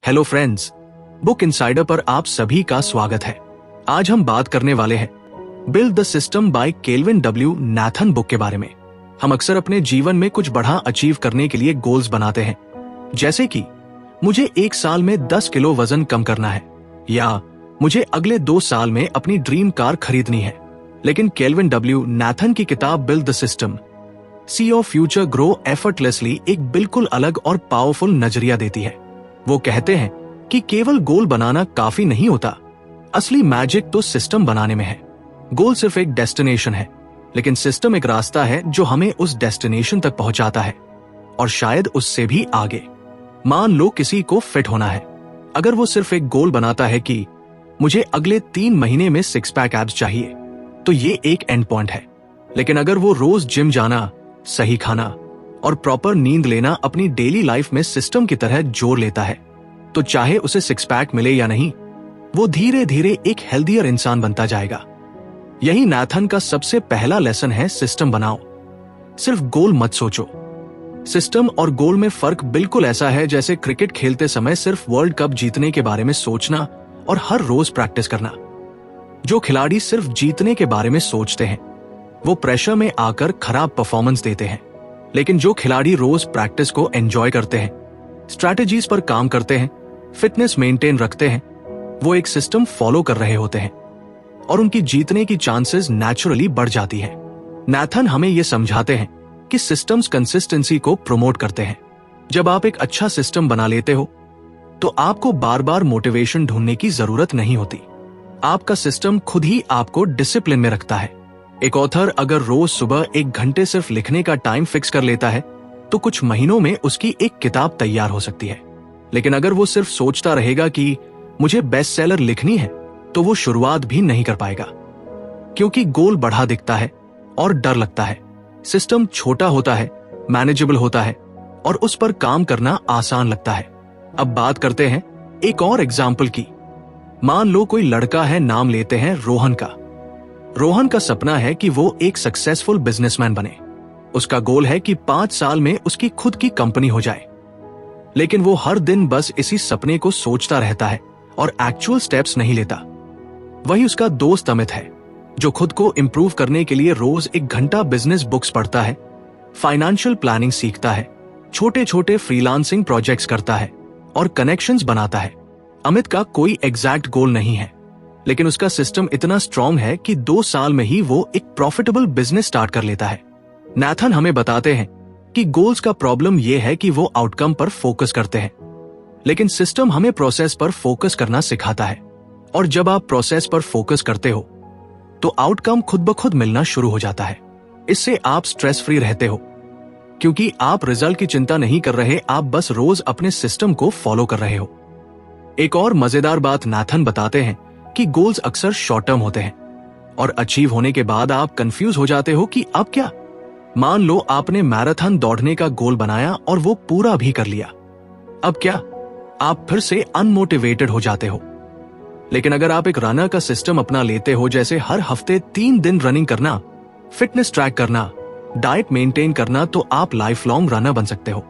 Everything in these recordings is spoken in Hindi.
हेलो फ्रेंड्स, बुक इनसाइडर पर आप सभी का स्वागत है। आज हम बात करने वाले हैं build the system by kelvin W Nathan book के बारे में। हम अक्सर अपने जीवन में कुछ बड़ा अचीव करने के लिए गोल्स बनाते हैं, जैसे कि मुझे 1 साल में 10 किलो वजन कम करना है या मुझे अगले 2 साल में अपनी ड्रीम कार खरीदनी है। लेकिन केल्विन डब्ल्यू नाथन की किताब build the system see of future grow effortlessly एक बिल्कुल अलग और पावरफुल नजरिया देती है। वो कहते हैं कि केवल गोल बनाना काफी नहीं होता, असली मैजिक तो सिस्टम बनाने में है। गोल सिर्फ एक डेस्टिनेशन है, लेकिन सिस्टम एक रास्ता है जो हमें उस डेस्टिनेशन तक पहुंचाता है और शायद उससे भी आगे। मान लो किसी को फिट होना है। अगर वो सिर्फ एक गोल बनाता है कि मुझे अगले 3 महीने में 6 पैक एब्स चाहिए, तो ये एक एंड पॉइंट है। लेकिन अगर वो रोज जिम जाना, सही खाना और प्रॉपर नींद लेना अपनी डेली लाइफ में सिस्टम की तरह जोड़ लेता है, तो चाहे उसे 6 पैक मिले या नहीं, वो धीरे धीरे एक हेल्दियर इंसान बनता जाएगा। यही नाथन का सबसे पहला लेसन है, सिस्टम बनाओ, सिर्फ गोल मत सोचो। सिस्टम और गोल में फर्क बिल्कुल ऐसा है जैसे क्रिकेट खेलते समय सिर्फ वर्ल्ड कप जीतने के बारे में सोचना और हर रोज प्रैक्टिस करना। जो खिलाड़ी सिर्फ जीतने के बारे में सोचते हैं वो प्रेशर में आकर खराब परफॉर्मेंस देते हैं, लेकिन जो खिलाड़ी रोज प्रैक्टिस को एंजॉय करते हैं, स्ट्रैटेजीज पर काम करते हैं, फिटनेस मेंटेन रखते हैं, वो एक सिस्टम फॉलो कर रहे होते हैं और उनकी जीतने की चांसेस नेचुरली बढ़ जाती है। नाथन हमें ये समझाते हैं कि सिस्टम्स कंसिस्टेंसी को प्रमोट करते हैं। जब आप एक अच्छा सिस्टम बना लेते हो तो आपको बार बार मोटिवेशन ढूंढने की जरूरत नहीं होती। आपका सिस्टम खुद ही आपको डिसिप्लिन में रखता है। एक ऑथर अगर रोज सुबह 1 घंटे सिर्फ लिखने का टाइम फिक्स कर लेता है तो कुछ महीनों में उसकी एक किताब तैयार हो सकती है। लेकिन अगर वो सिर्फ सोचता रहेगा कि मुझे बेस्ट सेलर लिखनी है, तो वो शुरुआत भी नहीं कर पाएगा, क्योंकि गोल बड़ा दिखता है और डर लगता है। सिस्टम छोटा होता है, मैनेजेबल होता है और उस पर काम करना आसान लगता है। अब बात करते हैं एक और एग्जाम्पल की। मान लो कोई लड़का है, नाम लेते हैं रोहन का। रोहन का सपना है कि वो एक सक्सेसफुल बिजनेसमैन बने। उसका गोल है कि 5 साल में उसकी खुद की कंपनी हो जाए। लेकिन वो हर दिन बस इसी सपने को सोचता रहता है और एक्चुअल स्टेप्स नहीं लेता। वही उसका दोस्त अमित है, जो खुद को इंप्रूव करने के लिए रोज 1 घंटा बिजनेस बुक्स पढ़ता है, फाइनेंशियल प्लानिंग सीखता है, छोटे छोटे फ्रीलांसिंग प्रोजेक्ट्स करता है और कनेक्शंस बनाता है। अमित का कोई एग्जैक्ट गोल नहीं है, लेकिन उसका सिस्टम इतना स्ट्रांग है कि 2 साल में ही वो एक प्रॉफिटेबल बिजनेस स्टार्ट कर लेता है। नाथन हमें बताते हैं कि गोल्स का प्रॉब्लम यह है कि वो आउटकम पर फोकस करते हैं, लेकिन सिस्टम हमें प्रोसेस पर फोकस करना सिखाता है। और जब आप प्रोसेस पर फोकस करते हो तो आउटकम खुद ब खुद मिलना शुरू हो जाता है। इससे आप स्ट्रेस फ्री रहते हो, क्योंकि आप रिजल्ट की चिंता नहीं कर रहे, आप बस रोज अपने सिस्टम को फॉलो कर रहे हो। एक और मजेदार बात नाथन बताते हैं कि गोल्स अक्सर शॉर्ट टर्म होते हैं और अचीव होने के बाद आप कंफ्यूज हो जाते हो कि अब क्या। मान लो आपने मैराथन दौड़ने का गोल बनाया और वो पूरा भी कर लिया, अब क्या? आप फिर से अनमोटिवेटेड हो जाते हो। लेकिन अगर आप एक रनर का सिस्टम अपना लेते हो, जैसे हर हफ्ते 3 दिन रनिंग करना, फिटनेस ट्रैक करना, डाइट मेंटेन करना, तो आप लाइफ लॉन्ग रनर बन सकते हो।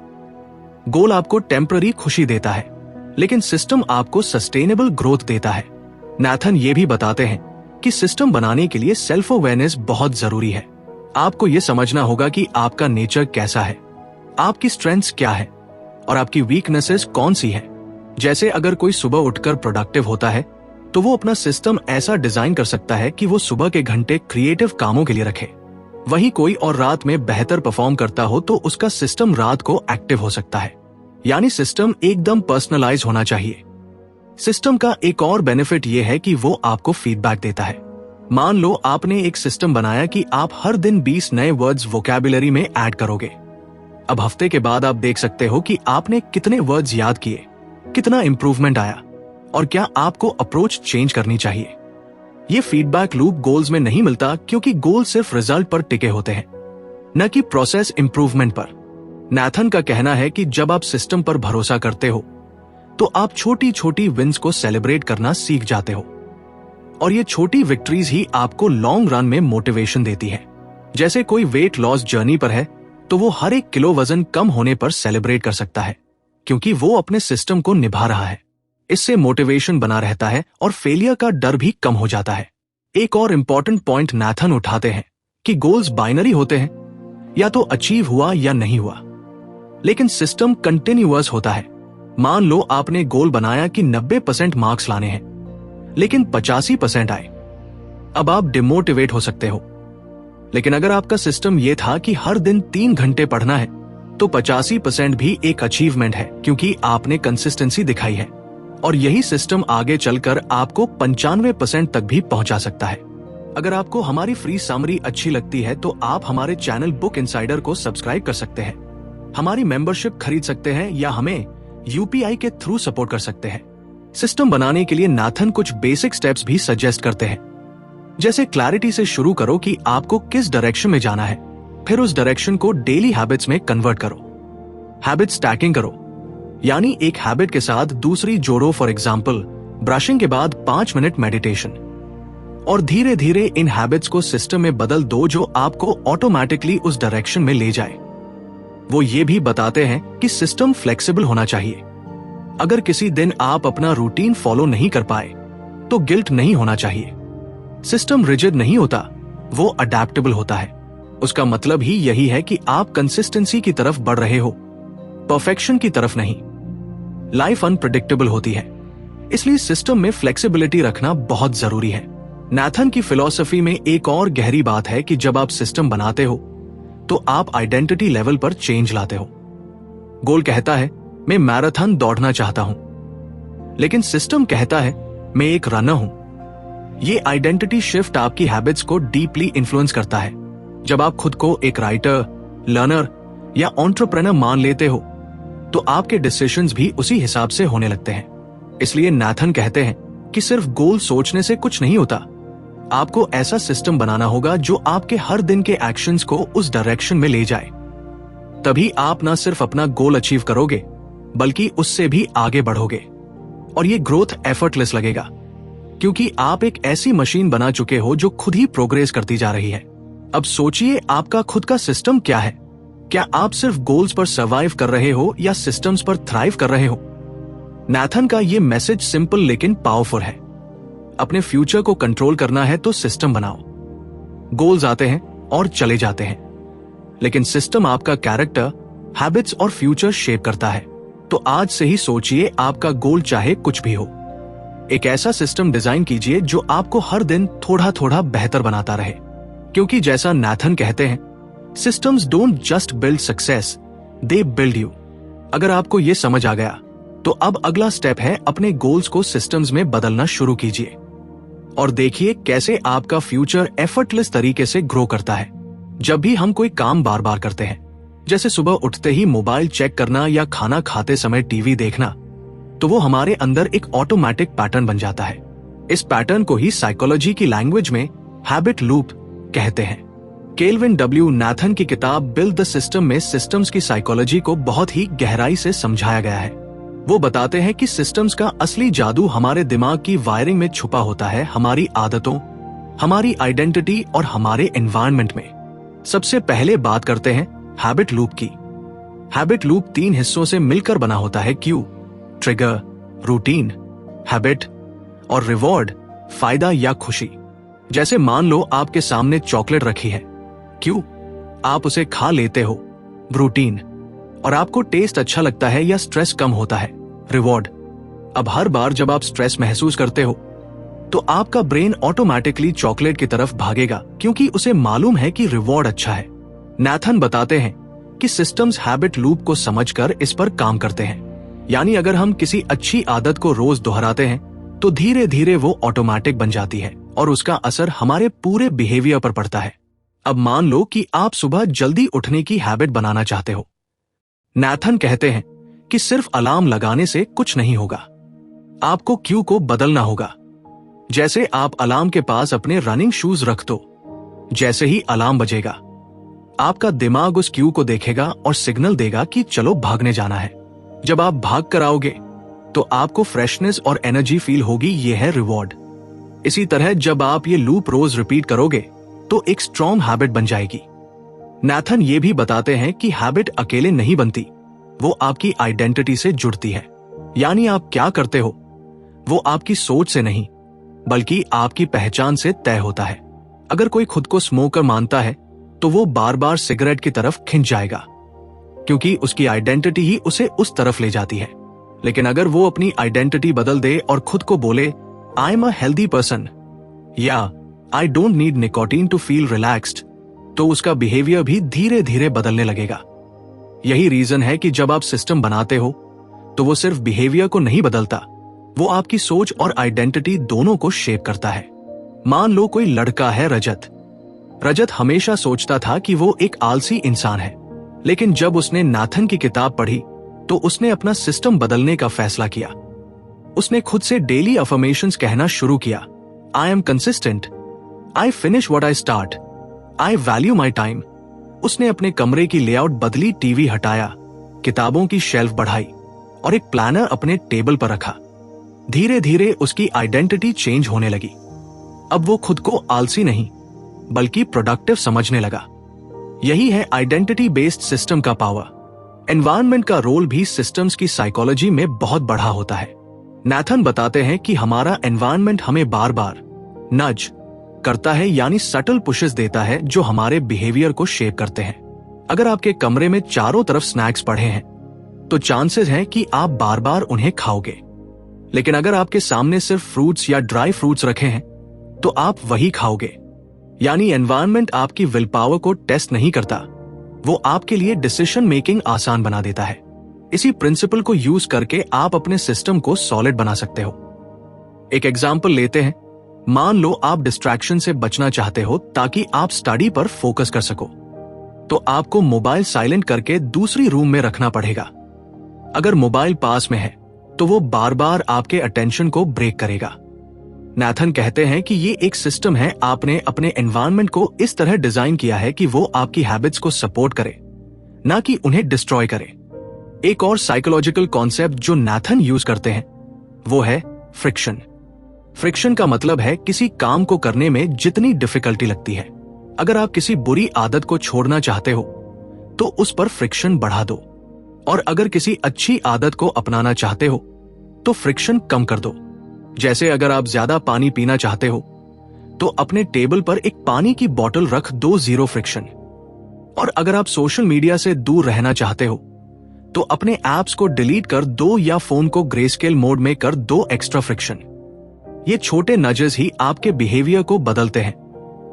गोल आपको टेम्पररी खुशी देता है, लेकिन सिस्टम आपको सस्टेनेबल ग्रोथ देता है। नाथन ये भी बताते हैं कि सिस्टम बनाने के लिए सेल्फ अवेयरनेस बहुत जरूरी है। आपको यह समझना होगा कि आपका नेचर कैसा है, आपकी स्ट्रेंथ्स क्या है और आपकी वीकनेसेस कौन सी है। जैसे अगर कोई सुबह उठकर प्रोडक्टिव होता है तो वो अपना सिस्टम ऐसा डिजाइन कर सकता है कि वो सुबह के घंटे क्रिएटिव कामों के लिए रखे। वहीं कोई और रात में बेहतर परफॉर्म करता हो तो उसका सिस्टम रात को एक्टिव हो सकता है। यानी सिस्टम एकदम पर्सनलाइज होना चाहिए। सिस्टम का एक और बेनिफिट यह है कि वो आपको फीडबैक देता है। मान लो आपने एक सिस्टम बनाया कि आप हर दिन 20 नए वर्ड्स वोकैबुलरी में ऐड करोगे। अब हफ्ते के बाद आप देख सकते हो कि आपने कितने वर्ड्स याद किए, कितना इंप्रूवमेंट आया और क्या आपको अप्रोच चेंज करनी चाहिए। ये फीडबैक लूप गोल्स में नहीं मिलता, क्योंकि गोल सिर्फ रिजल्ट पर टिके होते हैं, न कि प्रोसेस इंप्रूवमेंट पर। नाथन का कहना है कि जब आप सिस्टम पर भरोसा करते हो तो आप छोटी छोटी विन्स को सेलिब्रेट करना सीख जाते हो और ये छोटी विक्ट्रीज ही आपको लॉन्ग रन में मोटिवेशन देती है। जैसे कोई वेट लॉस जर्नी पर है तो वो हर 1 किलो वजन कम होने पर सेलिब्रेट कर सकता है, क्योंकि वो अपने सिस्टम को निभा रहा है। इससे मोटिवेशन बना रहता है और फेलियर का डर भी कम हो जाता है। एक और इम्पॉर्टेंट पॉइंट नाथन उठाते हैं कि गोल्स बाइनरी होते हैं, या तो अचीव हुआ या नहीं हुआ, लेकिन सिस्टम कंटिन्यूअस होता है। मान लो आपने गोल बनाया कि 90% मार्क्स लाने हैं, लेकिन 85% आए। अब आप डिमोटिवेट हो सकते हो। लेकिन अगर आपका सिस्टम यह था कि हर दिन 3 घंटे पढ़ना है, तो 85% भी एक अचीवमेंट है, क्योंकि आपने कंसिस्टेंसी दिखाई है। और यही सिस्टम आगे चलकर आपको 95% तक भी पहुंचा सकता है। अगर आपको हमारी फ्री समरी अच्छी लगती है तो आप हमारे चैनल बुक इनसाइडर को सब्सक्राइब कर सकते हैं, हमारी मेंबरशिप खरीद सकते हैं या हमें यूपीआई के थ्रू सपोर्ट कर सकते हैं। सिस्टम बनाने के लिए नाथन कुछ बेसिक स्टेप्स भी सजेस्ट करते हैं, जैसे क्लैरिटी से शुरू करो कि आपको किस डायरेक्शन में जाना है, फिर उस डायरेक्शन को डेली हैबिट्स में कन्वर्ट करो। हैबिट स्टैकिंग करो, यानी एक हैबिट के साथ दूसरी जोड़ो। फॉर एग्जाम्पल, ब्रशिंग के बाद 5 मिनट मेडिटेशन। और धीरे धीरे इन हैबिट्स को सिस्टम में बदल दो जो आपको ऑटोमेटिकली उस डायरेक्शन में ले जाए। वो ये भी बताते हैं कि सिस्टम फ्लेक्सिबल होना चाहिए। अगर किसी दिन आप अपना रूटीन फॉलो नहीं कर पाए तो गिल्ट नहीं होना चाहिए। सिस्टम रिजिड नहीं होता, वो अडेप्टेबल होता है। उसका मतलब ही यही है कि आप कंसिस्टेंसी की तरफ बढ़ रहे हो, परफेक्शन की तरफ नहीं। लाइफ अनप्रेडिक्टेबल होती है, इसलिए सिस्टम में फ्लेक्सिबिलिटी रखना बहुत जरूरी है। नाथन की फिलॉसफी में एक और गहरी बात है कि जब आप सिस्टम बनाते हो तो आप आइडेंटिटी लेवल पर चेंज लाते हो। गोल कहता है मैं मैराथन दौड़ना चाहता हूं, लेकिन सिस्टम कहता है मैं एक रनर हूं। ये आइडेंटिटी शिफ्ट आपकी हैबिट्स को डीपली इन्फ्लुएंस करता है। जब आप खुद को एक राइटर, लर्नर या एंटरप्रेन्योर मान लेते हो तो आपके डिसीजंस भी उसी हिसाब से होने लगते हैं। इसलिए नाथन कहते हैं कि सिर्फ गोल सोचने से कुछ नहीं होता, आपको ऐसा सिस्टम बनाना होगा जो आपके हर दिन के एक्शंस को उस डायरेक्शन में ले जाए। तभी आप ना सिर्फ अपना गोल अचीव करोगे, बल्कि उससे भी आगे बढ़ोगे। और ये ग्रोथ एफर्टलेस लगेगा, क्योंकि आप एक ऐसी मशीन बना चुके हो जो खुद ही प्रोग्रेस करती जा रही है। अब सोचिए, आपका खुद का सिस्टम क्या है? क्या आप सिर्फ गोल्स पर सर्वाइव कर रहे हो या सिस्टम्स पर थ्राइव कर रहे हो? नाथन का ये मैसेज सिंपल लेकिन पावरफुल है। अपने फ्यूचर को कंट्रोल करना है तो सिस्टम बनाओ। गोल्स आते हैं और चले जाते हैं, लेकिन सिस्टम आपका कैरेक्टर, हैबिट्स और फ्यूचर शेप करता है। तो आज से ही सोचिए, आपका गोल चाहे कुछ भी हो, एक ऐसा सिस्टम डिजाइन कीजिए जो आपको हर दिन थोड़ा थोड़ा बेहतर बनाता रहे। क्योंकि जैसा नाथन कहते हैं, systems don't just build success, they build you. अगर आपको यह समझ आ गया तो अब अगला स्टेप है अपने गोल्स को सिस्टम्स में बदलना शुरू कीजिए और देखिए कैसे आपका फ्यूचर एफर्टलेस तरीके से ग्रो करता है। जब भी हम कोई काम बार बार करते हैं, जैसे सुबह उठते ही मोबाइल चेक करना या खाना खाते समय टीवी देखना, तो वो हमारे अंदर एक ऑटोमेटिक पैटर्न बन जाता है। इस पैटर्न को ही साइकोलॉजी की लैंग्वेज में हैबिट लूप कहते हैं। केल्विन डब्ल्यू नाथन की किताब बिल्ड द सिस्टम में सिस्टम्स की साइकोलॉजी को बहुत ही गहराई से समझाया गया है। वो बताते हैं कि सिस्टम्स का असली जादू हमारे दिमाग की वायरिंग में छुपा होता है, हमारी आदतों, हमारी आइडेंटिटी और हमारे एनवायरनमेंट में। सबसे पहले बात करते हैं हैबिट लूप की। हैबिट लूप 3 हिस्सों से मिलकर बना होता है, क्यू, ट्रिगर, रूटीन, हैबिट और रिवॉर्ड, फायदा या खुशी। जैसे मान लो आपके सामने चॉकलेट रखी है, क्यू, आप उसे खा लेते हो, रूटीन, और आपको टेस्ट अच्छा लगता है या स्ट्रेस कम होता है, रिवॉर्ड। अब हर बार जब आप स्ट्रेस महसूस करते हो तो आपका ब्रेन ऑटोमेटिकली चॉकलेट की तरफ भागेगा, क्योंकि उसे मालूम है कि रिवॉर्ड अच्छा है। नाथन बताते हैं कि सिस्टम्स हैबिट लूप को समझकर इस पर काम करते हैं। यानी अगर हम किसी अच्छी आदत को रोज दोहराते हैं तो धीरे धीरे वो ऑटोमेटिक बन जाती है और उसका असर हमारे पूरे बिहेवियर पर पड़ता है। अब मान लो कि आप सुबह जल्दी उठने की हैबिट बनाना चाहते हो। नाथन कहते हैं कि सिर्फ अलार्म लगाने से कुछ नहीं होगा, आपको क्यू को बदलना होगा। जैसे आप अलार्म के पास अपने रनिंग शूज रख दो, जैसे ही अलार्म बजेगा आपका दिमाग उस क्यू को देखेगा और सिग्नल देगा कि चलो भागने जाना है। जब आप भाग कर आओगे तो आपको फ्रेशनेस और एनर्जी फील होगी, ये है रिवॉर्ड। इसी तरह जब आप ये लूप रोज रिपीट करोगे तो एक स्ट्रॉन्ग हैबिट बन जाएगी। नाथन ये भी बताते हैं कि हैबिट अकेले नहीं बनती, वो आपकी आइडेंटिटी से जुड़ती है। यानी आप क्या करते हो वो आपकी सोच से नहीं बल्कि आपकी पहचान से तय होता है। अगर कोई खुद को स्मोकर मानता है तो वो बार बार सिगरेट की तरफ खिंच जाएगा क्योंकि उसकी आइडेंटिटी ही उसे उस तरफ ले जाती है। लेकिन अगर वो अपनी आइडेंटिटी बदल दे और खुद को बोले I am a healthy person या I don't need nicotine to feel relaxed, तो उसका बिहेवियर भी धीरे धीरे बदलने लगेगा। यही रीजन है कि जब आप सिस्टम बनाते हो तो वो सिर्फ बिहेवियर को नहीं बदलता, वो आपकी सोच और आइडेंटिटी दोनों को शेप करता है। मान लो कोई लड़का है रजत हमेशा सोचता था कि वो एक आलसी इंसान है, लेकिन जब उसने नाथन की किताब पढ़ी तो उसने अपना सिस्टम बदलने का फैसला किया। उसने खुद से डेली अफर्मेशंस कहना शुरू किया। I am consistent, I finish what I start, I value my time. उसने अपने कमरे की लेआउट बदली, टीवी हटाया, किताबों की शेल्फ बढ़ाई और एक प्लानर अपने टेबल पर रखा। धीरे धीरे उसकी आइडेंटिटी चेंज होने लगी। अब वो खुद को आलसी नहीं बल्कि प्रोडक्टिव समझने लगा। यही है आइडेंटिटी बेस्ड सिस्टम का पावर। एनवायरनमेंट का रोल भी सिस्टम्स की साइकोलॉजी में बहुत बड़ा होता है। नाथन बताते हैं कि हमारा एनवायरनमेंट हमें बार बार नज करता है, यानी सटल पुशेस देता है जो हमारे बिहेवियर को शेप करते हैं। अगर आपके कमरे में चारों तरफ स्नैक्स पड़े हैं तो चांसेस हैं कि आप बार बार उन्हें खाओगे। लेकिन अगर आपके सामने सिर्फ फ्रूट्स या ड्राई फ्रूट्स रखे हैं तो आप वही खाओगे। यानी एनवायरनमेंट आपकी विल पावर को टेस्ट नहीं करता, वो आपके लिए डिसीजन मेकिंग आसान बना देता है। इसी प्रिंसिपल को यूज करके आप अपने सिस्टम को सॉलिड बना सकते हो। एक एग्जाम्पल लेते हैं। मान लो आप डिस्ट्रैक्शन से बचना चाहते हो ताकि आप स्टडी पर फोकस कर सको, तो आपको मोबाइल साइलेंट करके दूसरी रूम में रखना पड़ेगा। अगर मोबाइल पास में है तो वो बार बार आपके अटेंशन को ब्रेक करेगा। नाथन कहते हैं कि ये एक सिस्टम है, आपने अपने एनवायरनमेंट को इस तरह डिजाइन किया है कि वो आपकी हैबिट्स को सपोर्ट करे, ना कि उन्हें डिस्ट्रॉय करे। एक और साइकोलॉजिकल कॉन्सेप्ट जो नाथन यूज करते हैं वो है फ्रिक्शन। फ्रिक्शन का मतलब है किसी काम को करने में जितनी डिफिकल्टी लगती है। अगर आप किसी बुरी आदत को छोड़ना चाहते हो तो उस पर फ्रिक्शन बढ़ा दो, और अगर किसी अच्छी आदत को अपनाना चाहते हो तो फ्रिक्शन कम कर दो। जैसे अगर आप ज्यादा पानी पीना चाहते हो तो अपने टेबल पर एक पानी की बोतल रख दो, 0 फ्रिक्शन। और अगर आप सोशल मीडिया से दूर रहना चाहते हो तो अपने एप्स को डिलीट कर दो या फोन को ग्रेस्केल मोड में कर दो, एक्स्ट्रा फ्रिक्शन। ये छोटे नजेस ही आपके बिहेवियर को बदलते हैं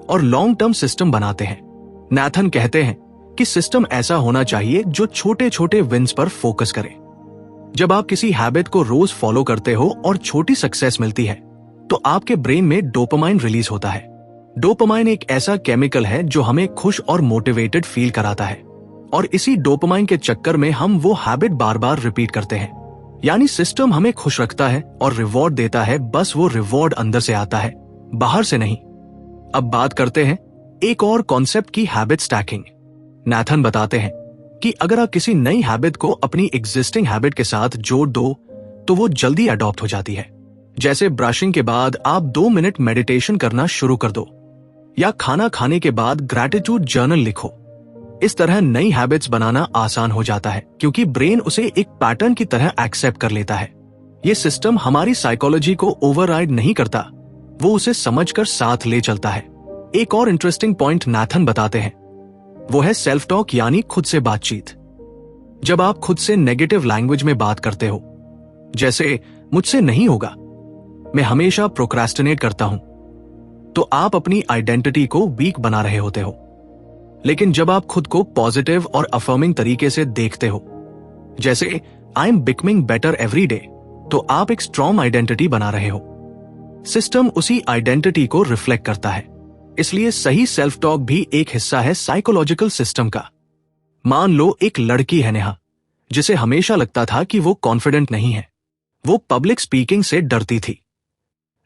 और लॉन्ग टर्म सिस्टम बनाते हैं। नाथन कहते हैं कि सिस्टम ऐसा होना चाहिए जो छोटे छोटे विन्स पर फोकस करे। जब आप किसी हैबिट को रोज फॉलो करते हो और छोटी सक्सेस मिलती है तो आपके ब्रेन में डोपामाइन रिलीज होता है। डोपामाइन एक ऐसा केमिकल है जो हमें खुश और मोटिवेटेड फील कराता है, और इसी डोपामाइन के चक्कर में हम वो हैबिट बार बार रिपीट करते हैं। यानी सिस्टम हमें खुश रखता है और रिवॉर्ड देता है, बस वो रिवॉर्ड अंदर से आता है, बाहर से नहीं। अब बात करते हैं एक और कॉन्सेप्ट की, हैबिट स्टैकिंग। नाथन बताते हैं कि अगर आप किसी नई हैबिट को अपनी एग्जिस्टिंग हैबिट के साथ जोड़ दो तो वो जल्दी अडॉप्ट हो जाती है। जैसे ब्रशिंग के बाद आप 2 मिनट मेडिटेशन करना शुरू कर दो, या खाना खाने के बाद ग्रैटिट्यूड जर्नल लिखो। इस तरह नई हैबिट्स बनाना आसान हो जाता है क्योंकि ब्रेन उसे एक पैटर्न की तरह एक्सेप्ट कर लेता है। ये सिस्टम हमारी साइकोलॉजी को ओवरराइड नहीं करता, वो उसे समझकर साथ ले चलता है। एक और इंटरेस्टिंग पॉइंट नाथन बताते हैं, वो है सेल्फ टॉक, यानी खुद से बातचीत। जब आप खुद से नेगेटिव लैंग्वेज में बात करते हो, जैसे मुझसे नहीं होगा, मैं हमेशा प्रोक्रेस्टिनेट करता हूं, तो आप अपनी आइडेंटिटी को वीक बना रहे होते हो। लेकिन जब आप खुद को पॉजिटिव और अफर्मिंग तरीके से देखते हो, जैसे I am becoming better every day, तो आप एक स्ट्रॉन्ग आइडेंटिटी बना रहे हो। सिस्टम उसी आइडेंटिटी को रिफ्लेक्ट करता है, इसलिए सही सेल्फ टॉक भी एक हिस्सा है साइकोलॉजिकल सिस्टम का। मान लो एक लड़की है नेहा, जिसे हमेशा लगता था कि वो कॉन्फिडेंट नहीं है, वो पब्लिक स्पीकिंग से डरती थी।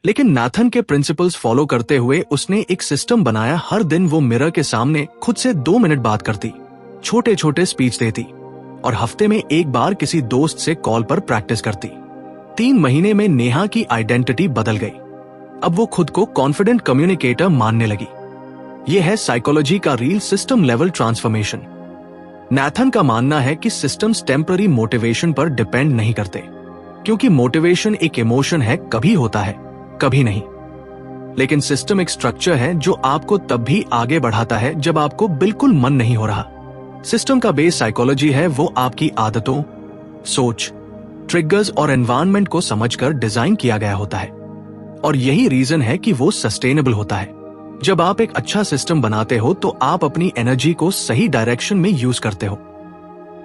लेकिन नाथन के प्रिंसिपल्स फॉलो करते हुए उसने एक सिस्टम बनाया। हर दिन वो मिरर के सामने खुद से 2 मिनट बात करती, छोटे छोटे स्पीच देती, और हफ्ते में एक बार किसी दोस्त से कॉल पर प्रैक्टिस करती। 3 महीने में नेहा की आइडेंटिटी बदल गई। अब वो खुद को कॉन्फिडेंट कम्युनिकेटर मानने लगी। यह है साइकोलॉजी का real system level transformation. Nathan का मानना है कि सिस्टम्स टेम्पररी मोटिवेशन पर डिपेंड नहीं करते, क्योंकि मोटिवेशन एक इमोशन है, कभी होता है कभी नहीं। लेकिन सिस्टम एक स्ट्रक्चर है जो आपको तब भी आगे बढ़ाता है जब आपको बिल्कुल मन नहीं हो रहा। सिस्टम का बेस साइकोलॉजी है, वो आपकी आदतों, सोच, ट्रिगर्स और एनवायरनमेंट को समझकर डिजाइन किया गया होता है, और यही रीजन है कि वो सस्टेनेबल होता है। जब आप एक अच्छा सिस्टम बनाते हो तो आप अपनी एनर्जी को सही डायरेक्शन में यूज करते हो।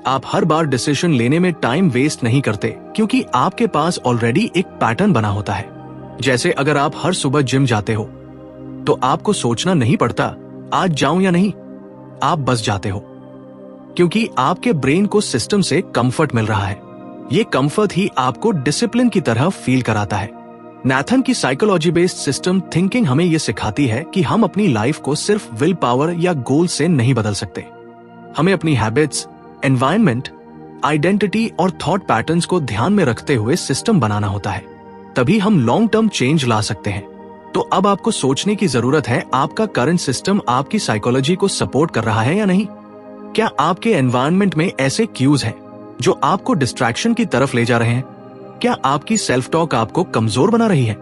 आप हर बार डिसीजन लेने में टाइम वेस्ट नहीं करते, क्योंकि आपके पास ऑलरेडी एक पैटर्न बना होता है। जैसे अगर आप हर सुबह जिम जाते हो तो आपको सोचना नहीं पड़ता आज जाऊं या नहीं, आप बस जाते हो, क्योंकि आपके ब्रेन को सिस्टम से कंफर्ट मिल रहा है। ये कंफर्ट ही आपको डिसिप्लिन की तरह फील कराता है। नाथन की साइकोलॉजी बेस्ड सिस्टम थिंकिंग हमें यह सिखाती है कि हम अपनी लाइफ को सिर्फ विल पावर या गोल से नहीं बदल सकते। हमें अपनी हैबिट्स, एनवायरनमेंट, आइडेंटिटी और थॉट पैटर्न्स को ध्यान में रखते हुए सिस्टम बनाना होता है, तभी हम लॉन्ग टर्म चेंज ला सकते हैं। तो अब आपको सोचने की जरूरत है, आपका करंट सिस्टम आपकी साइकोलॉजी को सपोर्ट कर रहा है या नहीं। क्या आपके एनवायरनमेंट में ऐसे क्यूज हैं जो आपको डिस्ट्रैक्शन की तरफ ले जा रहे हैं? क्या आपकी सेल्फ टॉक आपको कमजोर बना रही है?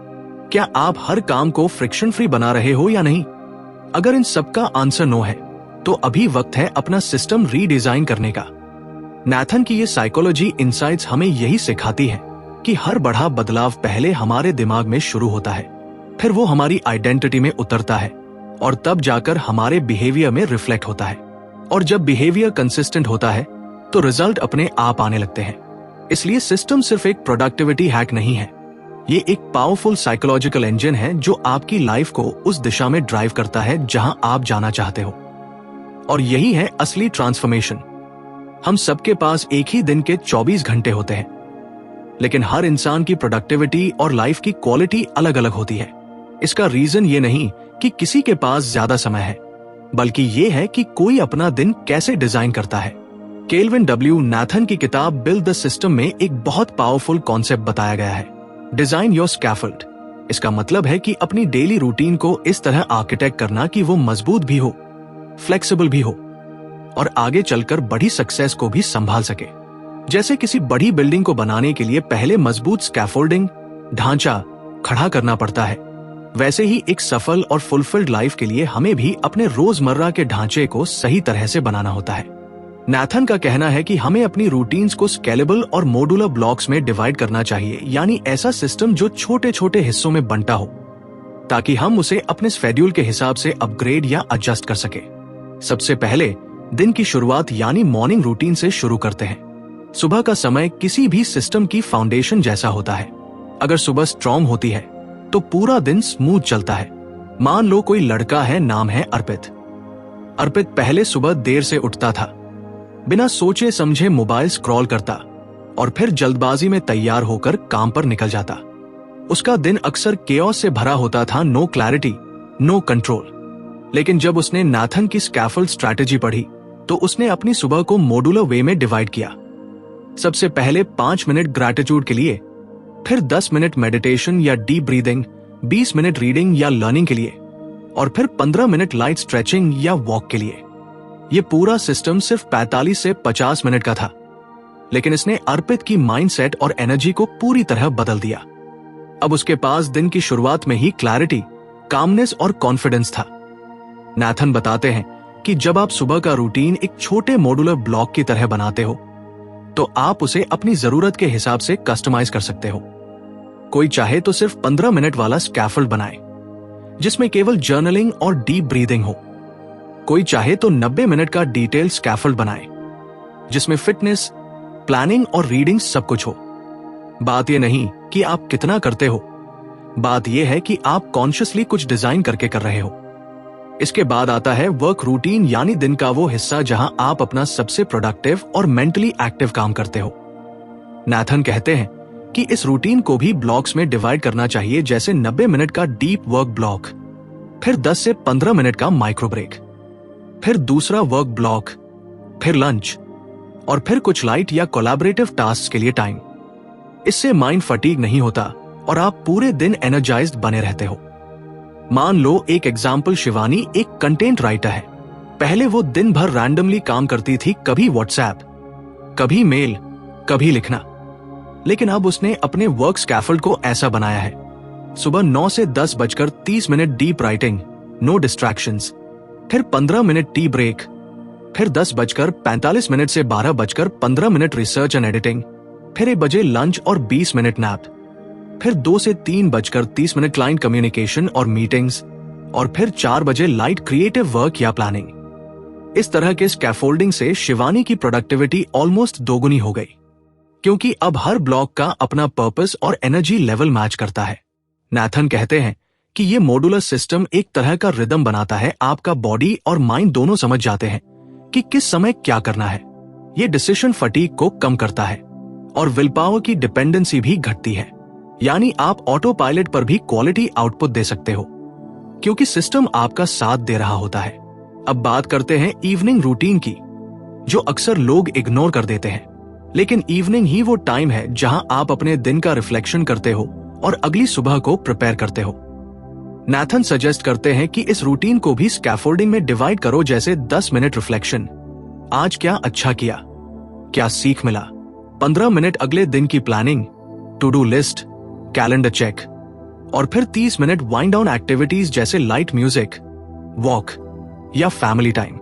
क्या आप हर काम को फ्रिक्शन फ्री बना रहे हो या नहीं? अगर इन सब का आंसर नो है तो अभी वक्त है अपना सिस्टम रीडिजाइन करने का। नाथन की ये साइकोलॉजी इनसाइट्स हमें यही सिखाती है कि हर बड़ा बदलाव पहले हमारे दिमाग में शुरू होता है, फिर वो हमारी आइडेंटिटी में उतरता है और तब जाकर हमारे बिहेवियर में रिफ्लेक्ट होता है। और जब बिहेवियर कंसिस्टेंट होता है तो रिजल्ट अपने आप आने लगते हैं। इसलिए सिस्टम सिर्फ एक प्रोडक्टिविटी हैक नहीं है, ये एक पावरफुल साइकोलॉजिकल इंजन है जो आपकी लाइफ को उस दिशा में ड्राइव करता है जहां आप जाना चाहते हो। और यही है असली ट्रांसफॉर्मेशन। हम सबके पास एक ही दिन के 24 घंटे होते हैं, लेकिन हर इंसान की प्रोडक्टिविटी और लाइफ की क्वालिटी अलग अलग होती है। इसका रीजन ये नहीं कि किसी के पास ज्यादा समय है, बल्कि ये है कि कोई अपना दिन कैसे डिजाइन करता है। केल्विन डब्ल्यू नाथन की किताब बिल्ड द सिस्टम में एक बहुत पावरफुल कॉन्सेप्ट बताया गया है, डिजाइन योर स्कैफोल्ड। इसका मतलब है कि अपनी डेली रूटीन को इस तरह आर्किटेक्ट करना कि वो मजबूत भी हो, फ्लेक्सिबल भी हो और आगे चलकर बड़ी सक्सेस को भी संभाल सके। जैसे किसी बड़ी बिल्डिंग को बनाने के लिए पहले मजबूत स्कैफोल्डिंग ढांचा खड़ा करना पड़ता है, वैसे ही एक सफल और फुलफिल्ड लाइफ के लिए हमें भी अपने रोजमर्रा के ढांचे को सही तरह से बनाना होता है। नाथन का कहना है कि हमें अपनी रूटीन्स को स्केलेबल और मॉड्यूलर ब्लॉक्स में डिवाइड करना चाहिए, यानी ऐसा सिस्टम जो छोटे छोटे हिस्सों में बंटा हो, ताकि हम उसे अपने शेड्यूल के हिसाब से अपग्रेड या एडजस्ट कर सके। सबसे पहले दिन की शुरुआत यानी मॉर्निंग रूटीन से शुरू करते हैं। सुबह का समय किसी भी सिस्टम की फाउंडेशन जैसा होता है। अगर सुबह स्ट्रॉन्ग होती है तो पूरा दिन स्मूथ चलता है। मान लो कोई लड़का है, नाम है अर्पित। अर्पित पहले सुबह देर से उठता था, बिना सोचे समझे मोबाइल स्क्रॉल करता और फिर जल्दबाजी में तैयार होकर काम पर निकल जाता। उसका दिन अक्सर केओस से भरा होता था, नो क्लैरिटी, नो कंट्रोल। लेकिन जब उसने नाथन की स्कैफोल्ड स्ट्रैटेजी पढ़ी तो उसने अपनी सुबह को मॉड्यूलर वे में डिवाइड किया। सबसे पहले 5 मिनट ग्रैटिट्यूड के लिए, फिर 10 मिनट मेडिटेशन या डीप ब्रीदिंग, 20 मिनट रीडिंग या लर्निंग के लिए और फिर 15 मिनट लाइट स्ट्रेचिंग या वॉक के लिए। ये पूरा सिस्टम सिर्फ 45 से 50 मिनट का था, लेकिन इसने अर्पित की माइंडसेट और एनर्जी को पूरी तरह बदल दिया। अब उसके पास दिन की शुरुआत में ही क्लैरिटी, कामनेस और कॉन्फिडेंस था। नाथन बताते हैं कि जब आप सुबह का रूटीन एक छोटे मॉड्यूलर ब्लॉक की तरह बनाते हो तो आप उसे अपनी जरूरत के हिसाब से कस्टमाइज कर सकते हो। कोई चाहे तो सिर्फ 15 मिनट वाला स्कैफोल्ड बनाए जिसमें केवल जर्नलिंग और डीप ब्रीदिंग हो। कोई चाहे तो 90 मिनट का डिटेल स्कैफोल्ड बनाए जिसमें फिटनेस, प्लानिंग और रीडिंग सब कुछ हो। बात यह नहीं कि आप कितना करते हो, बात यह है कि आप कॉन्शियसली कुछ डिजाइन करके कर रहे हो। इसके बाद आता है वर्क रूटीन, यानी दिन का वो हिस्सा जहां आप अपना सबसे प्रोडक्टिव और मेंटली एक्टिव काम करते हो। नाथन कहते हैं कि इस रूटीन को भी ब्लॉक्स में डिवाइड करना चाहिए, जैसे 90 मिनट का डीप वर्क ब्लॉक, फिर 10 से 15 मिनट का माइक्रो ब्रेक, फिर दूसरा वर्क ब्लॉक, फिर लंच और फिर कुछ लाइट या कोलैबोरेटिव टास्क के लिए टाइम। इससे माइंड फटीग नहीं होता और आप पूरे दिन एनर्जाइज्ड बने रहते हो। मान लो एक एग्जाम्पल, शिवानी एक कंटेंट राइटर है, पहले वो दिन भर रैंडमली काम करती थी, कभी व्हाट्सएप, कभी मेल, कभी लिखना। लेकिन अब उसने अपने वर्क स्कैफोल्ड को ऐसा बनाया है, सुबह 9 से 10:30 डीप राइटिंग, नो डिस्ट्रैक्शंस, फिर 15 मिनट टी ब्रेक, फिर 10:45 से 12:15 रिसर्च एंड एडिटिंग, फिर 1 बजे लंच और 20 मिनट नैप, फिर 2 से 3:30 क्लाइंट कम्युनिकेशन और मीटिंग्स, और फिर 4 बजे लाइट क्रिएटिव वर्क या प्लानिंग। इस तरह के स्कैफोल्डिंग से शिवानी की प्रोडक्टिविटी ऑलमोस्ट दोगुनी हो गई, क्योंकि अब हर ब्लॉक का अपना पर्पस और एनर्जी लेवल मैच करता है। नाथन कहते हैं कि ये मॉड्यूलर सिस्टम एक तरह का रिदम बनाता है, आपका बॉडी और माइंड दोनों समझ जाते हैं कि किस समय क्या करना है। ये डिसीजन फटीग को कम करता है और विल पावर की डिपेंडेंसी भी घटती है, यानी आप ऑटो पायलट पर भी क्वालिटी आउटपुट दे सकते हो, क्योंकि सिस्टम आपका साथ दे रहा होता है। अब बात करते हैं इवनिंग रूटीन की, जो अक्सर लोग इग्नोर कर देते हैं। लेकिन इवनिंग ही वो टाइम है जहां आप अपने दिन का रिफ्लेक्शन करते हो और अगली सुबह को प्रिपेयर करते हो। नाथन सजेस्ट करते हैं कि इस रूटीन को भी स्कैफोल्डिंग में डिवाइड करो, जैसे 10 मिनट रिफ्लेक्शन, आज क्या अच्छा किया, क्या सीख मिला, 15 मिनट अगले दिन की planning, to do list, calendar check, और फिर 30 मिनट वाइंड डाउन एक्टिविटीज जैसे लाइट म्यूजिक, वॉक या फैमिली टाइम।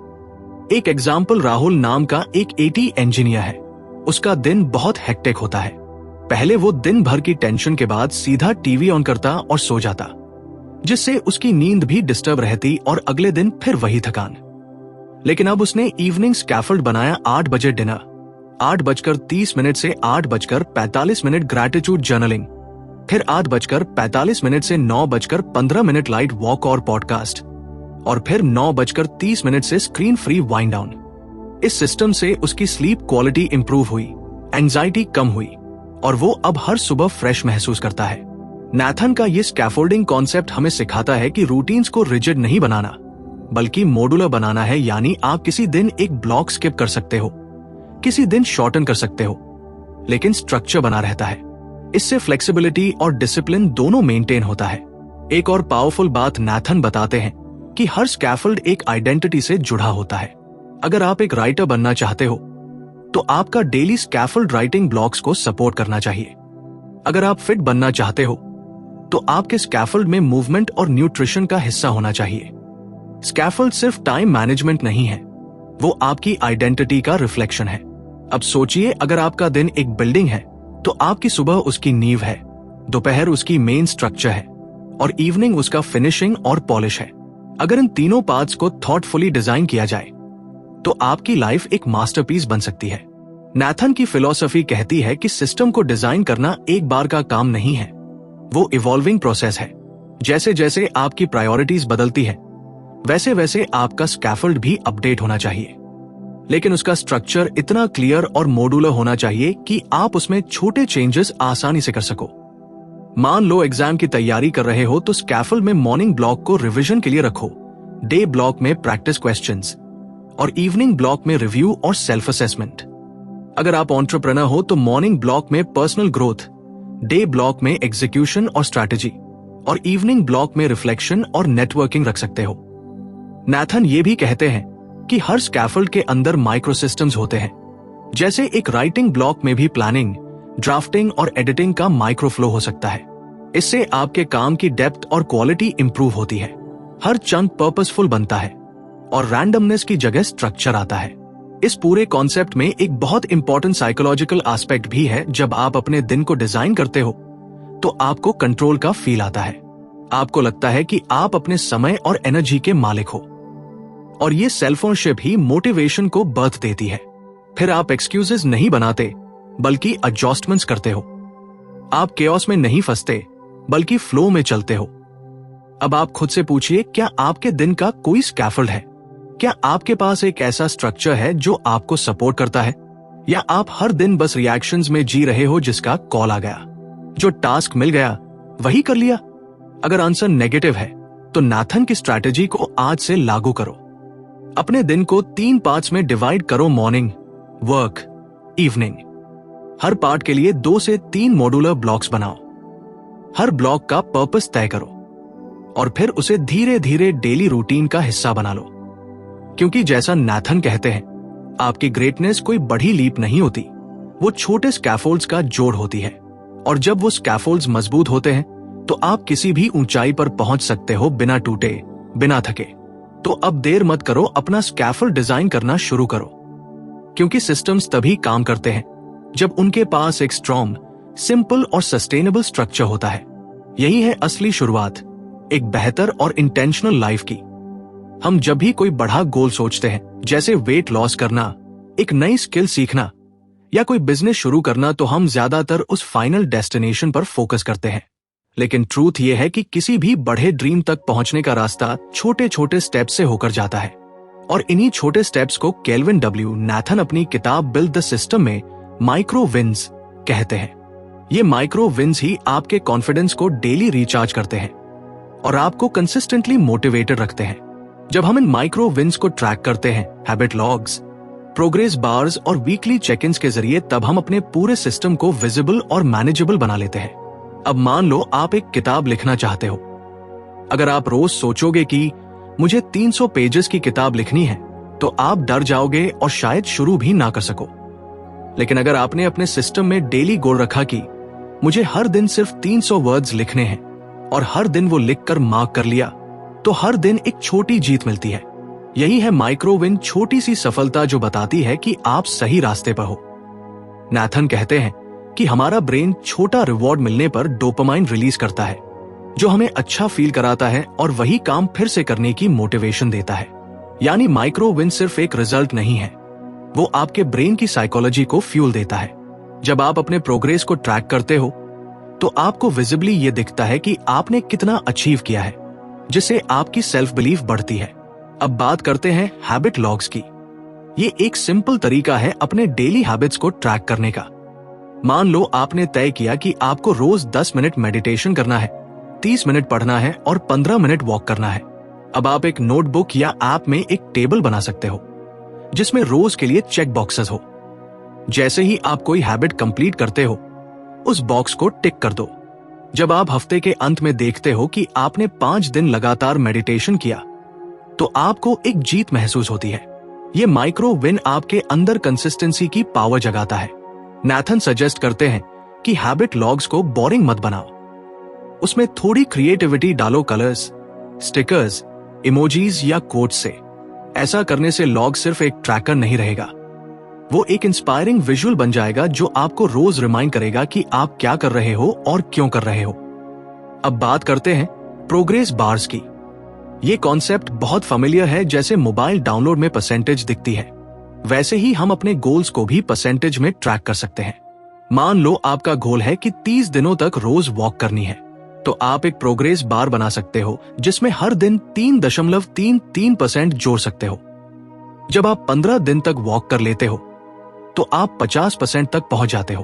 एक एग्जाम्पल, राहुल नाम का एक IT इंजीनियर है। उसका दिन बहुत हेक्टिक होता है। पहले वो दिन भर की टेंशन के बाद सीधा टीवी ऑन करता और सो जाता, जिससे उसकी नींद भी डिस्टर्ब रहती और अगले दिन फिर वही थकान। लेकिन अब उसने इवनिंग स्कैफोल्ड बनाया, 8 बजे डिनर, 8:30 से 8:45 ग्रैटिट्यूड जर्नलिंग, फिर 8:45 से 9:15 लाइट वॉक और पॉडकास्ट, और फिर 9:30 से स्क्रीन फ्री वाइंड डाउन। इस सिस्टम से उसकी स्लीप क्वालिटी इंप्रूव हुई, एंजाइटी कम हुई, और वो अब हर सुबह फ्रेश महसूस करता है। नाथन का ये स्कैफोल्डिंग कॉन्सेप्ट हमें सिखाता है कि रूटीन्स को रिजिड नहीं बनाना, बल्कि मॉड्यूलर बनाना है, यानी आप किसी दिन एक ब्लॉक स्किप कर सकते हो, किसी दिन शॉर्टन कर सकते हो, लेकिन स्ट्रक्चर बना रहता है। इससे फ्लेक्सिबिलिटी और डिसिप्लिन दोनों मेंटेन होता है। एक और पावरफुल बात नाथन बताते हैं कि हर स्कैफोल्ड एक आइडेंटिटी से जुड़ा होता है। अगर आप एक राइटर बनना चाहते हो तो आपका डेली स्कैफोल्ड राइटिंग ब्लॉक्स को सपोर्ट करना चाहिए। अगर आप फिट बनना चाहते हो तो आपके स्कैफोल्ड में मूवमेंट और न्यूट्रिशन का हिस्सा होना चाहिए। स्कैफोल्ड सिर्फ टाइम मैनेजमेंट नहीं है, वो आपकी आइडेंटिटी का रिफ्लेक्शन है। अब सोचिए, अगर आपका दिन एक बिल्डिंग है तो आपकी सुबह उसकी नींव है, दोपहर उसकी मेन स्ट्रक्चर है, और इवनिंग उसका फिनिशिंग और पॉलिश है। अगर इन तीनों पार्ट्स को थॉटफुली डिजाइन किया जाए तो आपकी लाइफ एक मास्टरपीस बन सकती है। नाथन की फिलॉसफी कहती है कि सिस्टम को डिजाइन करना एक बार का काम नहीं है, वो इवॉल्विंग प्रोसेस है। जैसे जैसे आपकी प्रायोरिटीज बदलती है, वैसे वैसे आपका स्कैफोल्ड भी अपडेट होना चाहिए। लेकिन उसका स्ट्रक्चर इतना क्लियर और मॉड्यूलर होना चाहिए कि आप उसमें छोटे चेंजेस आसानी से कर सको। मान लो एग्जाम की तैयारी कर रहे हो तो स्कैफोल्ड में मॉर्निंग ब्लॉक को रिवीजन के लिए रखो, डे ब्लॉक में प्रैक्टिस क्वेश्चंस, और इवनिंग ब्लॉक में रिव्यू और सेल्फ असेसमेंट। अगर आप एंटरप्रेन्योर हो तो मॉर्निंग ब्लॉक में पर्सनल ग्रोथ, डे ब्लॉक में एग्जीक्यूशन और स्ट्रैटेजी, और इवनिंग ब्लॉक में रिफ्लेक्शन और नेटवर्किंग रख सकते हो। नाथन ये भी कहते हैं कि हर स्कैफोल्ड के अंदर माइक्रो सिस्टम्स होते हैं। जैसे एक राइटिंग ब्लॉक में भी प्लानिंग, ड्राफ्टिंग और एडिटिंग का माइक्रो फ्लो हो सकता है। इससे आपके काम की डेप्थ और क्वालिटी इंप्रूव होती है, हर चंक पर्पसफुल बनता है, और रैंडमनेस की जगह स्ट्रक्चर आता है। इस पूरे कॉन्सेप्ट में एक बहुत इंपॉर्टेंट साइकोलॉजिकल एस्पेक्ट भी है। जब आप अपने दिन को डिजाइन करते हो तो आपको कंट्रोल का फील आता है। आपको लगता है कि आप अपने समय और एनर्जी के मालिक हो, और ये सेल्फ ओनरशिप ही मोटिवेशन को बर्थ देती है। फिर आप एक्सक्यूजेस नहीं बनाते, बल्कि एडजस्टमेंट्स करते हो। आप केओस में नहीं फंसते, बल्कि फ्लो में चलते हो। अब आप खुद से पूछिए, क्या आपके दिन का कोई स्कैफोल्ड है? क्या आपके पास एक ऐसा स्ट्रक्चर है जो आपको सपोर्ट करता है, या आप हर दिन बस रिएक्शंस में जी रहे हो, जिसका कॉल आ गया, जो टास्क मिल गया वही कर लिया? अगर आंसर नेगेटिव है तो नाथन की स्ट्रैटेजी को आज से लागू करो। अपने दिन को 3 पार्ट्स में डिवाइड करो, मॉर्निंग, वर्क, इवनिंग। हर पार्ट के लिए 2 से 3 मॉड्यूलर ब्लॉक्स बनाओ। हर ब्लॉक का पर्पस तय करो और फिर उसे धीरे धीरे डेली रूटीन का हिस्सा बना लो। क्योंकि जैसा नाथन कहते हैं, आपकी ग्रेटनेस कोई बड़ी लीप नहीं होती, वो छोटे स्कैफोल्ड्स का जोड़ होती है। और जब वो स्कैफोल्ड्स मजबूत होते हैं तो आप किसी भी ऊंचाई पर पहुंच सकते हो, बिना टूटे, बिना थके। तो अब देर मत करो, अपना स्कैफोल्ड डिजाइन करना शुरू करो, क्योंकि सिस्टम्स तभी काम करते हैं जब उनके पास एक स्ट्रॉन्ग, सिंपल और सस्टेनेबल स्ट्रक्चर होता है। यही है असली शुरुआत एक बेहतर और इंटेंशनल लाइफ की। हम जब भी कोई बड़ा गोल सोचते हैं, जैसे वेट लॉस करना, एक नई स्किल सीखना या कोई बिजनेस शुरू करना, तो हम ज्यादातर उस फाइनल डेस्टिनेशन पर फोकस करते हैं। लेकिन ट्रूथ यह है कि किसी भी बड़े ड्रीम तक पहुंचने का रास्ता छोटे छोटे स्टेप से होकर जाता है। और इन्हीं छोटे स्टेप्स को केल्विन डब्ल्यू नाथन अपनी किताब बिल्ड द सिस्टम में माइक्रो विन्स कहते हैं। ये माइक्रो विन्स ही आपके कॉन्फिडेंस को डेली रिचार्ज करते हैं और आपको कंसिस्टेंटली मोटिवेटेड रखते हैं। जब हम इन माइक्रो विन्स को ट्रैक करते हैं, हैबिट लॉग्स, प्रोग्रेस बार्स और वीकली चेक इन्स के जरिए, तब हम अपने पूरे सिस्टम को विजिबल और मैनेजेबल बना लेते हैं। अब मान लो आप एक किताब लिखना चाहते हो। अगर आप रोज सोचोगे कि मुझे 300 पेजेस की किताब लिखनी है, तो आप डर जाओगे और शायद शुरू भी ना कर सको। लेकिन अगर आपने अपने सिस्टम में डेली गोल रखा कि मुझे हर दिन सिर्फ 300 वर्ड्स लिखने हैं और हर दिन वो लिखकर मार्क कर लिया, तो हर दिन एक छोटी जीत मिलती है। यही है माइक्रो विन, छोटी सी सफलता जो बताती है कि आप सही रास्ते पर हो। नाथन कहते हैं कि हमारा ब्रेन छोटा रिवॉर्ड मिलने पर डोपामाइन रिलीज करता है, जो हमें अच्छा फील कराता है और वही काम फिर से करने की मोटिवेशन देता है। यानी माइक्रो विन सिर्फ एक रिजल्ट नहीं है, वो आपके ब्रेन की साइकोलॉजी को फ्यूल देता है। जब आप अपने प्रोग्रेस को ट्रैक करते हो तो आपको विजिबली ये दिखता है कि आपने कितना अचीव किया है, जिससे आपकी सेल्फ बिलीफ बढ़ती है। अब बात करते हैं हैबिट लॉग्स की। ये एक सिंपल तरीका है अपने डेली हैबिट्स को ट्रैक करने का। मान लो आपने तय किया कि आपको रोज 10 मिनट मेडिटेशन करना है, 30 मिनट पढ़ना है और 15 मिनट वॉक करना है। अब आप एक नोटबुक या ऐप में एक टेबल बना सकते हो जिसमें रोज के लिए चेक बॉक्सेस हो। जैसे ही आप कोई हैबिट कंप्लीट करते हो, उस बॉक्स को टिक कर दो। जब आप हफ्ते के अंत में देखते हो कि आपने 5 दिन लगातार मेडिटेशन किया, तो आपको एक जीत महसूस होती है। ये माइक्रो विन आपके अंदर कंसिस्टेंसी की पावर जगाता है। नाथन सजेस्ट करते हैं कि हैबिट लॉग्स को बोरिंग मत बनाओ, उसमें थोड़ी क्रिएटिविटी डालो, कलर्स, स्टिकर्स, इमोजीज या कोट्स से। ऐसा करने से लॉग सिर्फ एक ट्रैकर नहीं रहेगा, वो एक इंस्पायरिंग विजुअल बन जाएगा जो आपको रोज रिमाइंड करेगा कि आप क्या कर रहे हो और क्यों कर रहे हो। अब बात करते हैं प्रोग्रेस बार्स की। ये कॉन्सेप्ट बहुत फेमिलियर है। जैसे मोबाइल डाउनलोड में परसेंटेज दिखती है, वैसे ही हम अपने गोल्स को भी परसेंटेज में ट्रैक कर सकते हैं। मान लो आपका गोल है कि 30 दिनों तक रोज वॉक करनी है, तो आप एक प्रोग्रेस बार बना सकते हो जिसमें हर दिन 3.33% जोड़ सकते हो। जब आप 15 दिन तक वॉक कर लेते हो तो आप 50% तक पहुंच जाते हो।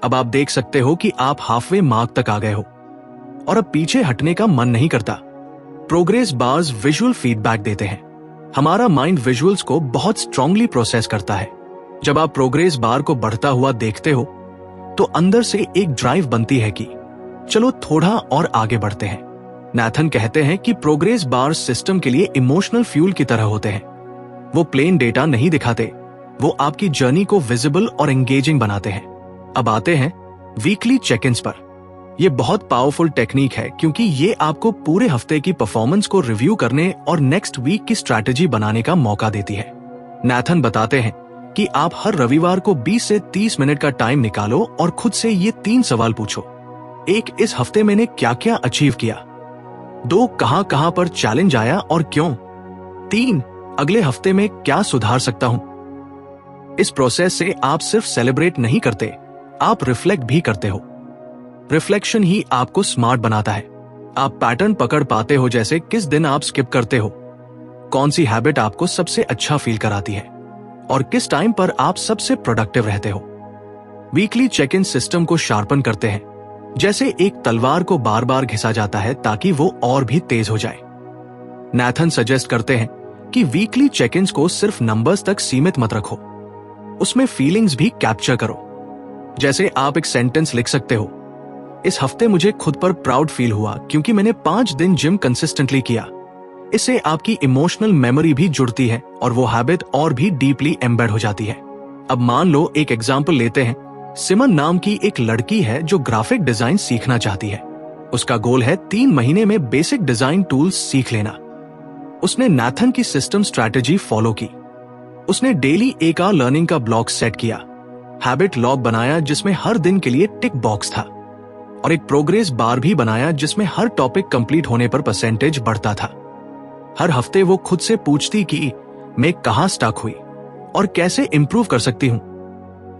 अब आप देख सकते हो कि आप हाफवे मार्क तक आ गए हो और अब पीछे हटने का मन नहीं करता। प्रोग्रेस बार्स विजुअल फीडबैक देते हैं। हमारा माइंड विजुअल्स को बहुत स्ट्रांगली प्रोसेस करता है। जब आप प्रोग्रेस बार को बढ़ता हुआ देखते हो तो अंदर से एक ड्राइव बनती है कि चलो थोड़ा और आगे बढ़ते हैं। नाथन कहते हैं कि प्रोग्रेस बार सिस्टम के लिए इमोशनल फ्यूल की तरह होते हैं। वो प्लेन डेटा नहीं दिखाते, वो आपकी जर्नी को विजिबल और एंगेजिंग बनाते हैं। अब आते हैं वीकली चेक इन्स पर। यह बहुत पावरफुल टेक्निक है क्योंकि ये आपको पूरे हफ्ते की परफॉर्मेंस को रिव्यू करने और नेक्स्ट वीक की स्ट्रैटेजी बनाने का मौका देती है। नाथन बताते हैं कि आप हर रविवार को 20 से 30 मिनट का टाइम निकालो और खुद से ये 3 सवाल पूछो। 1, इस हफ्ते मैंने क्या क्या अचीव किया। 2, कहां कहां पर चैलेंज आया और क्यों। 3, अगले हफ्ते में क्या सुधार सकता हूं। इस प्रोसेस से आप सिर्फ सेलिब्रेट नहीं करते, आप रिफ्लेक्ट भी करते हो। रिफ्लेक्शन ही आपको स्मार्ट बनाता है। आप पैटर्न पकड़ पाते हो, जैसे किस दिन आप स्किप करते हो, कौन सी हैबिट आपको सबसे अच्छा फील कराती है और किस टाइम पर आप सबसे प्रोडक्टिव रहते हो। वीकली चेक इन सिस्टम को शार्पन करते हैं, जैसे एक तलवार को बार बार घिसा जाता है ताकि वो और भी तेज हो जाए। नाथन सजेस्ट करते हैं कि वीकली चेक इन्स को सिर्फ नंबर्स तक सीमित मत रखो, उसमें फीलिंग्स भी कैप्चर करो। जैसे आप एक सेंटेंस लिख सकते हो, इस हफ्ते मुझे खुद पर प्राउड फील हुआ क्योंकि मैंने 5 दिन जिम कंसिस्टेंटली किया। इससे आपकी इमोशनल मेमोरी भी जुड़ती है और वो हैबिट और भी डीपली एम्बेड हो जाती है। अब मान लो एक एग्जाम्पल लेते हैं। सिमन नाम की एक लड़की है जो ग्राफिक डिजाइन सीखना चाहती है। उसका गोल है 3 महीने में बेसिक डिजाइन टूल्स सीख लेना। उसने नाथन की सिस्टम स्ट्रैटेजी फॉलो की। उसने डेली 1 आवर लर्निंग का ब्लॉक सेट किया, हैबिट लॉग बनाया जिसमें हर दिन के लिए टिक बॉक्स था, और एक प्रोग्रेस बार भी बनाया जिसमें हर टॉपिक कंप्लीट होने पर परसेंटेज बढ़ता था। हर हफ्ते वो खुद से पूछती कि मैं कहां स्टक हुई और कैसे इंप्रूव कर सकती हूं।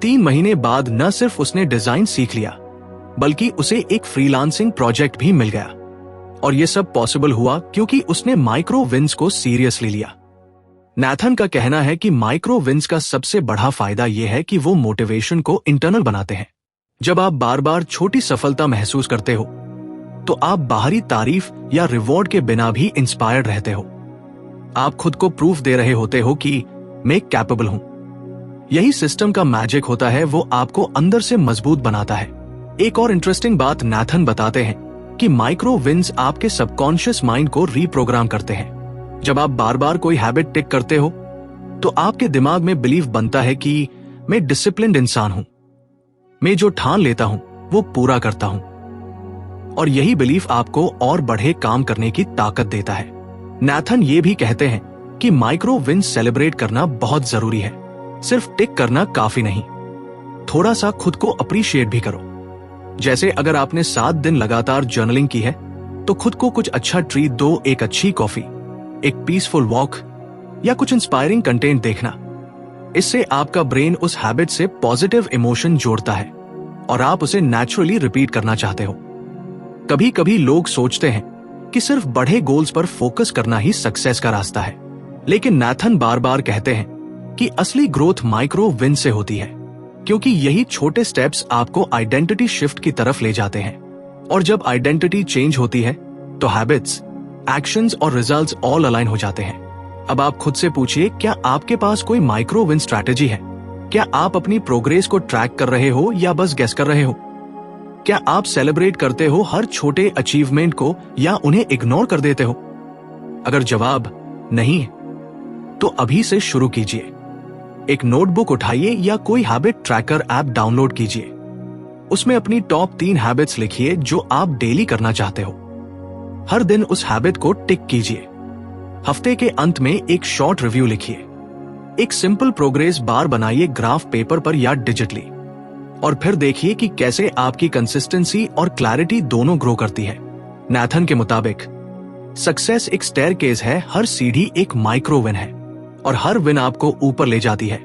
3 महीने बाद न सिर्फ उसने डिजाइन सीख लिया, बल्कि उसे एक फ्रीलांसिंग प्रोजेक्ट भी मिल गया। और यह सब पॉसिबल हुआ क्योंकि उसने माइक्रो विन्स को सीरियसली लिया। नाथन का कहना है कि माइक्रो विन्स का सबसे बड़ा फायदा यह है कि वो मोटिवेशन को इंटरनल बनाते हैं। जब आप बार बार छोटी सफलता महसूस करते हो तो आप बाहरी तारीफ या रिवॉर्ड के बिना भी इंस्पायर्ड रहते हो। आप खुद को प्रूफ दे रहे होते हो कि मैं कैपेबल हूं। यही सिस्टम का मैजिक होता है, वो आपको अंदर से मजबूत बनाता है। एक और इंटरेस्टिंग बात नाथन बताते हैं कि माइक्रो विन्स आपके सबकॉन्शियस माइंड को रीप्रोग्राम करते हैं। जब आप बार बार कोई हैबिट टिक करते हो तो आपके दिमाग में बिलीफ बनता है कि मैं डिसिप्लिन्ड इंसान हूं, मैं जो ठान लेता हूं वो पूरा करता हूं। और यही बिलीफ आपको और बढ़े काम करने की ताकत देता है। नाथन ये भी कहते हैं कि माइक्रो विन्स सेलिब्रेट करना बहुत जरूरी है। सिर्फ टिक करना काफी नहीं, थोड़ा सा खुद को अप्रिशिएट भी करो। जैसे अगर आपने 7 दिन लगातार जर्नलिंग की है तो खुद को कुछ अच्छा ट्रीट दो, एक अच्छी कॉफी, एक पीसफुल वॉक या कुछ इंस्पायरिंग कंटेंट देखना। इससे आपका ब्रेन उस हैबिट से पॉजिटिव इमोशन जोड़ता है और आप उसे नेचुरली रिपीट करना चाहते हो। कभी कभी लोग सोचते हैं कि सिर्फ बड़े गोल्स पर फोकस करना ही सक्सेस का रास्ता है, लेकिन नाथन बार बार कहते हैं कि असली ग्रोथ माइक्रो विन से होती है, क्योंकि यही छोटे स्टेप्स आपको आइडेंटिटी शिफ्ट की तरफ ले जाते हैं। और जब आइडेंटिटी चेंज होती है तो हैबिट्स, एक्शंस और रिजल्ट्स ऑल अलाइन हो जाते हैं। अब आप खुद से पूछिए, क्या आपके पास कोई माइक्रो विन स्ट्रैटेजी है? क्या आप अपनी प्रोग्रेस को ट्रैक कर रहे हो या बस गेस कर रहे हो? क्या आप सेलिब्रेट करते हो हर छोटे अचीवमेंट को या उन्हें इग्नोर कर देते हो? अगर जवाब नहीं है तो अभी से शुरू कीजिए। एक नोटबुक उठाइए या कोई हैबिट ट्रैकर ऐप डाउनलोड कीजिए। उसमें अपनी टॉप 3 हैबिट्स लिखिए जो आप डेली करना चाहते हो। हर दिन उस हैबिट को टिक कीजिए। हफ्ते के अंत में एक शॉर्ट रिव्यू लिखिए। एक सिंपल प्रोग्रेस बार बनाइए, ग्राफ पेपर पर या डिजिटली, और फिर देखिए कि कैसे आपकी कंसिस्टेंसी और क्लैरिटी दोनों ग्रो करती है। नाथन के मुताबिक सक्सेस एक स्टेयरकेस है, हर सीढ़ी एक माइक्रो विन है और हर विन आपको ऊपर ले जाती है,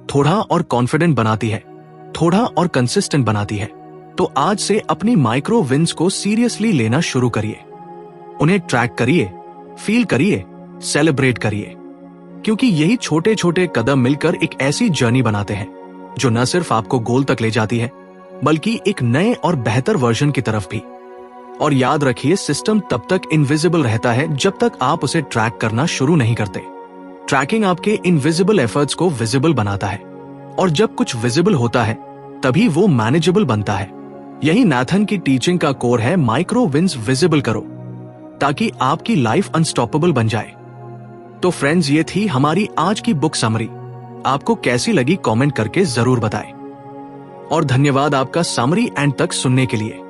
थोड़ा और कॉन्फिडेंट बनाती है, थोड़ा और कंसिस्टेंट बनाती है। तो आज से अपनी माइक्रो विन्स को सीरियसली लेना शुरू करिए। उन्हें ट्रैक करिए, फील करिए, सेलिब्रेट करिए, क्योंकि यही छोटे छोटे कदम मिलकर एक ऐसी जर्नी बनाते हैं जो न सिर्फ आपको गोल तक ले जाती है, बल्कि एक नए और बेहतर वर्जन की तरफ भी। और याद रखिए, सिस्टम तब तक इनविजिबल रहता है जब तक आप उसे ट्रैक करना शुरू नहीं करते। ट्रैकिंग आपके इनविजिबल एफर्ट्स को विजिबल बनाता है, और जब कुछ विजिबल होता है तभी वो मैनेजेबल बनता है। यही नाथन की टीचिंग का कोर है, माइक्रो विन्स विजिबल करो ताकि आपकी लाइफ अनस्टॉपेबल बन जाए। तो फ्रेंड्स, ये थी हमारी आज की बुक समरी। आपको कैसी लगी कमेंट करके जरूर बताएं। और धन्यवाद आपका समरी एंड तक सुनने के लिए।